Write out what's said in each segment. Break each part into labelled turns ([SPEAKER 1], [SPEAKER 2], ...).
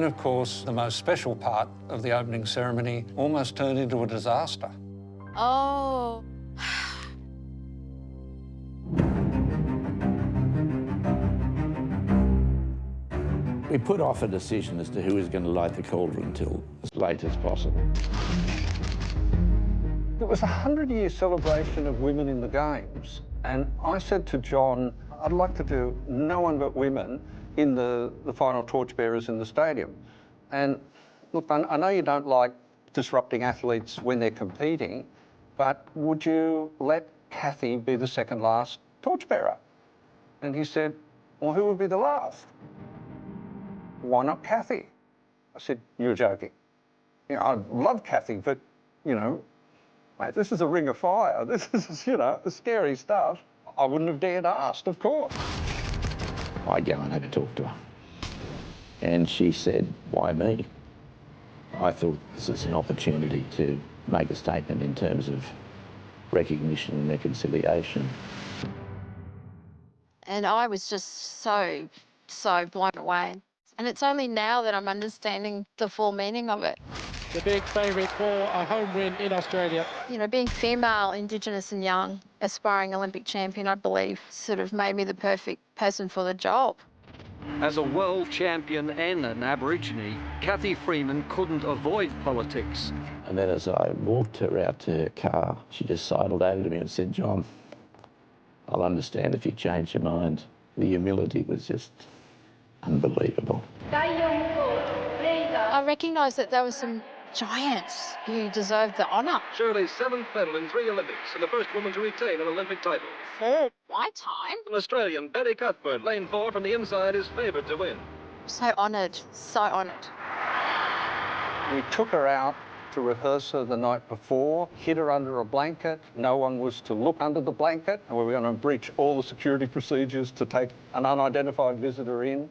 [SPEAKER 1] then, of course, the most special part of the opening ceremony almost turned into a disaster.
[SPEAKER 2] Oh.
[SPEAKER 3] We put off a decision as to who was going to light the cauldron until as late as possible.
[SPEAKER 1] It was a 100-year celebration of women in the Games, and I said to John, I'd like to do no one but women in the final torchbearers in the stadium. And look, I know you don't like disrupting athletes when they're competing, but would you let Kathy be the second last torchbearer? And he said, well, who would be the last? Why not Kathy? I said, you're joking. You know, I love Kathy, but, you know, mate, this is a ring of fire. This is, you know, the scary stuff. I wouldn't have dared ask, of course.
[SPEAKER 3] I go and have a talk to her. And she said, why me? I thought this was an opportunity to make a statement in terms of recognition and reconciliation.
[SPEAKER 2] And I was just so blown away. And it's only now that I'm understanding the full meaning of it.
[SPEAKER 4] The big favourite for a home win in Australia.
[SPEAKER 2] You know, being female, Indigenous and young, aspiring Olympic champion, I believe, sort of made me the perfect person for the job.
[SPEAKER 5] As a world champion and an Aborigine, Kathy Freeman couldn't avoid politics.
[SPEAKER 3] And then as I walked her out to her car, she just sidled over to me and said, John, I'll understand if you change your mind. The humility was just unbelievable.
[SPEAKER 2] I recognised that there were some giants who deserved the honour.
[SPEAKER 5] Shirley's 7th medal in 3 Olympics and the first woman to retain an Olympic title.
[SPEAKER 2] For my time.
[SPEAKER 5] An Australian, Betty Cuthbert, lane 4 from the inside, is favoured to win.
[SPEAKER 2] So honoured, so honoured.
[SPEAKER 1] We took her out to rehearse her the night before, hid her under a blanket. No one was to look under the blanket, and we were going to breach all the security procedures to take an unidentified visitor in.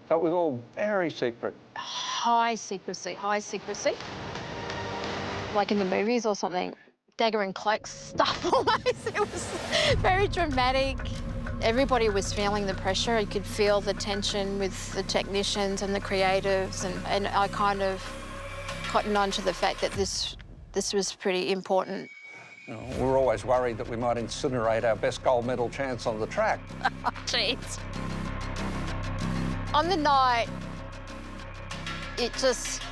[SPEAKER 1] So it was all very secret.
[SPEAKER 2] High secrecy, high secrecy. Like in the movies or something, dagger and cloak stuff almost. It was very dramatic. Everybody was feeling the pressure. You could feel the tension with the technicians and the creatives, and I kind of cottoned on to the fact that this was pretty important.
[SPEAKER 1] You know, we were always worried that we might incinerate our best gold medal chance on the track.
[SPEAKER 2] Oh, jeez. On the night, it just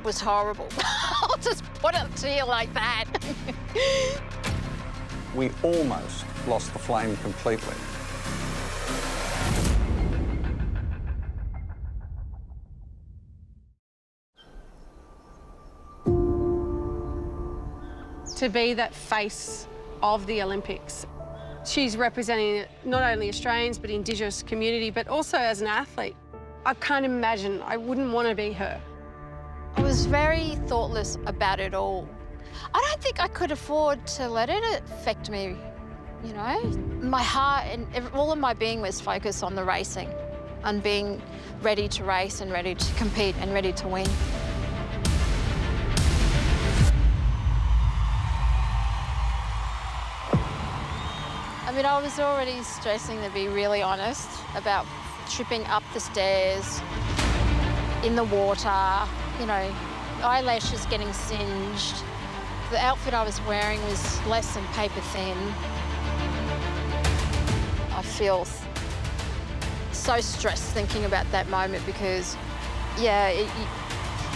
[SPEAKER 2] was horrible. I'll just put it to you like that.
[SPEAKER 1] We almost lost the flame completely.
[SPEAKER 6] To be that face of the Olympics. She's representing not only Australians, but Indigenous community, but also as an athlete. I can't imagine, I wouldn't want to be her.
[SPEAKER 2] I was very thoughtless about it all. I don't think I could afford to let it affect me, you know? My heart and all of my being was focused on the racing, on being ready to race and ready to compete and ready to win. I mean, I was already stressing, to be really honest, about tripping up the stairs, in the water, you know, eyelashes getting singed. The outfit I was wearing was less than paper thin. I feel so stressed thinking about that moment because, yeah,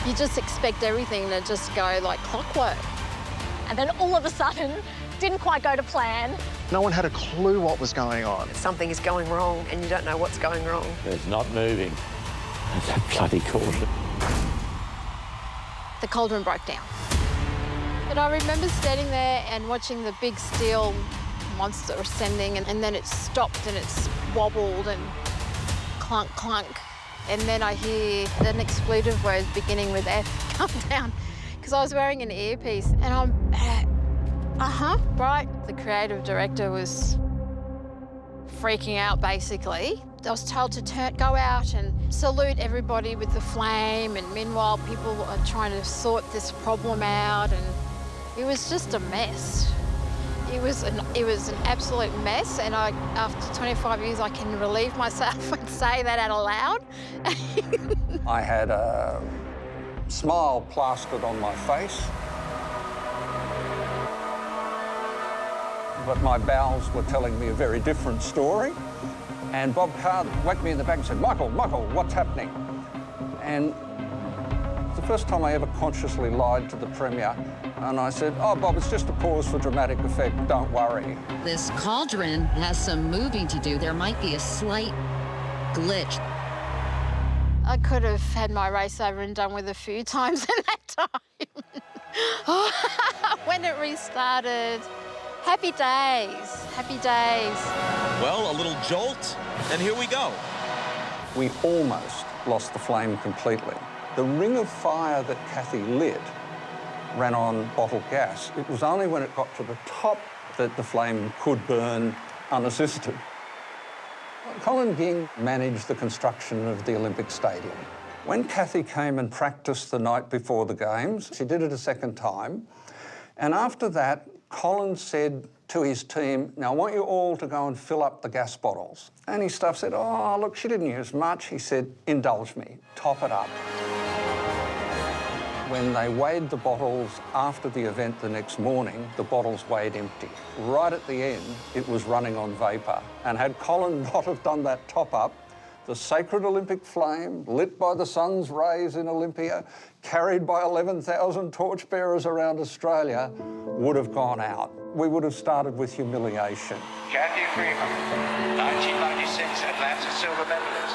[SPEAKER 2] you just expect everything to just go like clockwork.
[SPEAKER 7] And then all of a sudden, didn't quite go to plan.
[SPEAKER 8] No one had a clue what was going on.
[SPEAKER 7] Something is going wrong and you don't know what's going wrong.
[SPEAKER 3] It's not moving. It's that bloody cauldron.
[SPEAKER 2] The cauldron broke down. But I remember standing there and watching the big steel monster ascending, and then it stopped and it's wobbled and clunk, clunk. And then I hear an expletive word beginning with F come down because I was wearing an earpiece and I'm, right. The creative director was freaking out, basically. I was told to go out and salute everybody with the flame, and meanwhile people are trying to sort this problem out, and it was just a mess. It was an absolute mess, and after 25 years, I can relieve myself and say that out loud.
[SPEAKER 1] I had a smile plastered on my face, but my bowels were telling me a very different story. And Bob Carr whacked me in the back and said, Michael, what's happening? And it's the first time I ever consciously lied to the Premier. And I said, oh, Bob, it's just a pause for dramatic effect, don't worry.
[SPEAKER 9] This cauldron has some moving to do. There might be a slight glitch.
[SPEAKER 2] I could have had my race over and done with a few times in that time. When it restarted. Happy days, happy days.
[SPEAKER 10] Well, a little jolt, and here we go.
[SPEAKER 1] We almost lost the flame completely. The ring of fire that Kathy lit ran on bottled gas. It was only when it got to the top that the flame could burn unassisted. Colin Ging managed the construction of the Olympic Stadium. When Kathy came and practiced the night before the Games, she did it a second time. And after that, Colin said to his team, now I want you all to go and fill up the gas bottles. And his staff said, oh, look, she didn't use much. He said, indulge me, top it up. When they weighed the bottles after the event the next morning, the bottles weighed empty. Right at the end, it was running on vapour. And had Colin not have done that top up, the sacred Olympic flame, lit by the sun's rays in Olympia, carried by 11,000 torchbearers around Australia, would have gone out. We would have started with humiliation.
[SPEAKER 11] Kathy Freeman, 1996 Atlanta silver medalist.